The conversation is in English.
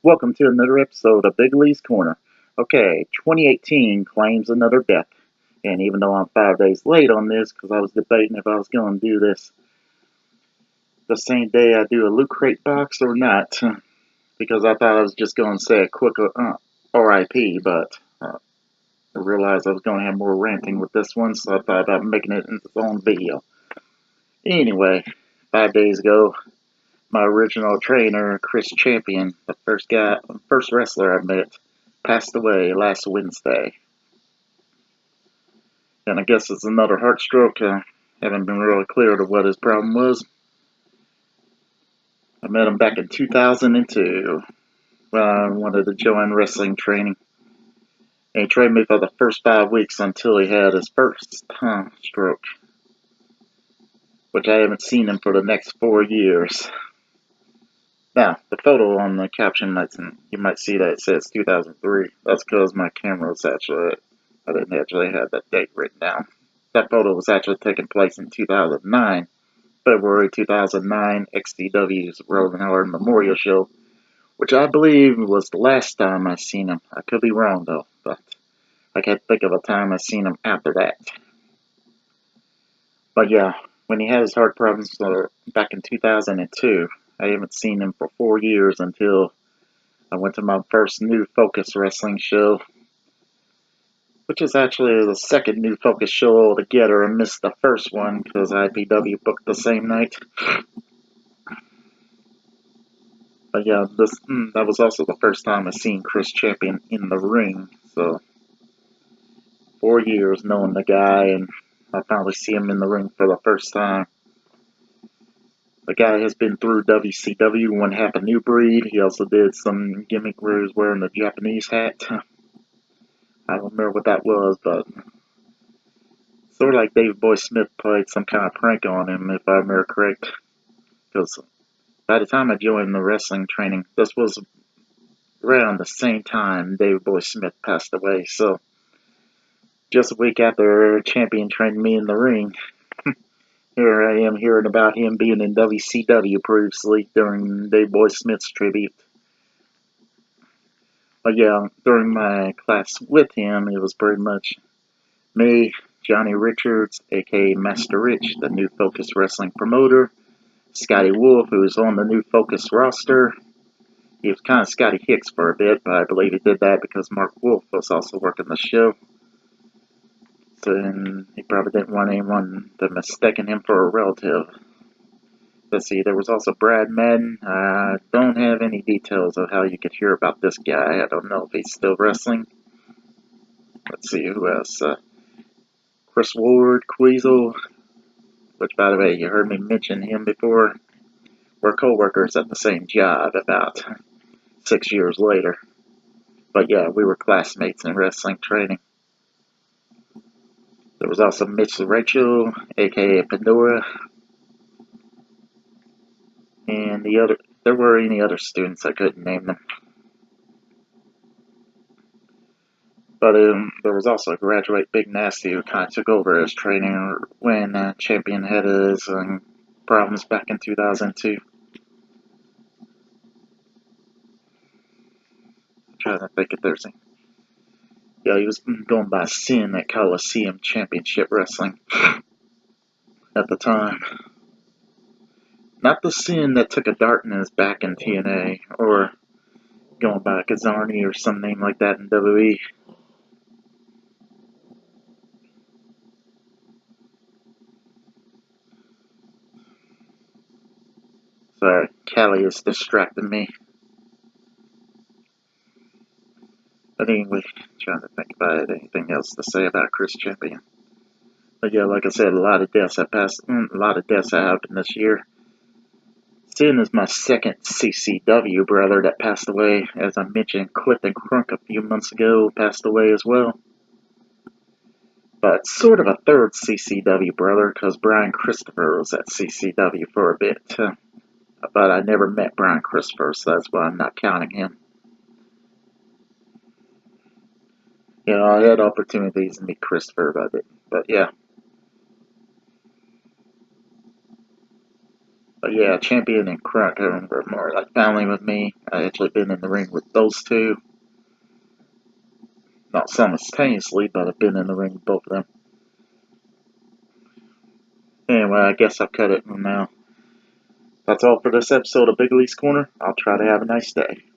Welcome to another episode of Big Lee's Corner. Okay, 2018 claims another death, and even though I'm 5 days late on this because I was debating if I was going to do this the same day I do a Loot Crate box or not, because I thought I was just going to say a quick RIP, but I realized I was going to have more ranting with this one, so I thought about making it into its own video. Anyway, 5 days ago, my original trainer, Chris Champion, the first wrestler I met, passed away last Wednesday. And I guess it's another heart stroke. I haven't been really clear to what his problem was. I met him back in 2002 when I wanted to join wrestling training. And he trained me for the first 5 weeks until he had his first stroke, which I haven't seen him for the next 4 years. Now, the photo on the caption, you might see that it says 2003. That's because my camera was I didn't actually have that date written down. That photo was actually taking place in 2009, February 2009, XCW's Rolling Hard Memorial Show, which I believe was the last time I seen him. I could be wrong though, but I can't think of a time I seen him after that. But yeah, when he had his heart problems back in 2002, I haven't seen him for 4 years until I went to my first New Focus wrestling show, which is actually the second New Focus show altogether. I missed the first one because IPW booked the same night. But yeah, that was also the first time I seen Chris Champion in the ring. So 4 years knowing the guy, and I finally see him in the ring for the first time. The guy has been through WCW, one half a New Breed. He also did some gimmick where he was wearing the Japanese hat. I don't remember what that was, but sort of like Dave Boy Smith played some kind of prank on him, if I remember correct. Because by the time I joined the wrestling training, this was around the same time Dave Boy Smith passed away. So just a week after Champion trained me in the ring, here I am hearing about him being in WCW previously during Dave Boy Smith's tribute. But yeah, during my class with him, it was pretty much me, Johnny Richards, aka Master Rich, the New Focus Wrestling promoter, Scotty Wolf, who was on the New Focus roster. He was kind of Scotty Hicks for a bit, but I believe he did that because Mark Wolf was also working the show. And he probably didn't want anyone to mistaken him for a relative. Let's see, there was also Brad Madden. I don't have any details of how you could hear about this guy. I don't know if he's still wrestling. Let's see, who else? Chris Ward, Queasel, which, by the way, you heard me mention him before. We're co-workers at the same job about 6 years later. But yeah, we were classmates in wrestling training. There was also Mitch Rachel, aka Pandora, and there were any other students, I couldn't name them. But there was also Graduate Big Nasty, who kind of took over as trainer when Champion had his problems back in 2002. I'm trying to think if there's any. Yeah, he was going by Sin at Coliseum Championship Wrestling at the time. Not the Sin that took a dart in his back in TNA, or going by Kazarni or some name like that in WWE. Sorry, Callie is distracting me. But anyway, trying to think if I had anything else to say about Chris Champion. But yeah, like I said, a lot of deaths happened this year. Sin is my second CCW brother that passed away. As I mentioned, Clifton Crunk a few months ago passed away as well. But sort of a third CCW brother, because Brian Christopher was at CCW for a bit. But I never met Brian Christopher, so that's why I'm not counting him. You know, I had opportunities to meet Christopher, but I didn't. But yeah. But yeah, Champion and Crown are more like family with me. I actually been in the ring with those two. Not simultaneously, but I've been in the ring with both of them. Anyway, I guess I'll cut it now. That's all for this episode of Big Lee's Corner. I'll try to have a nice day.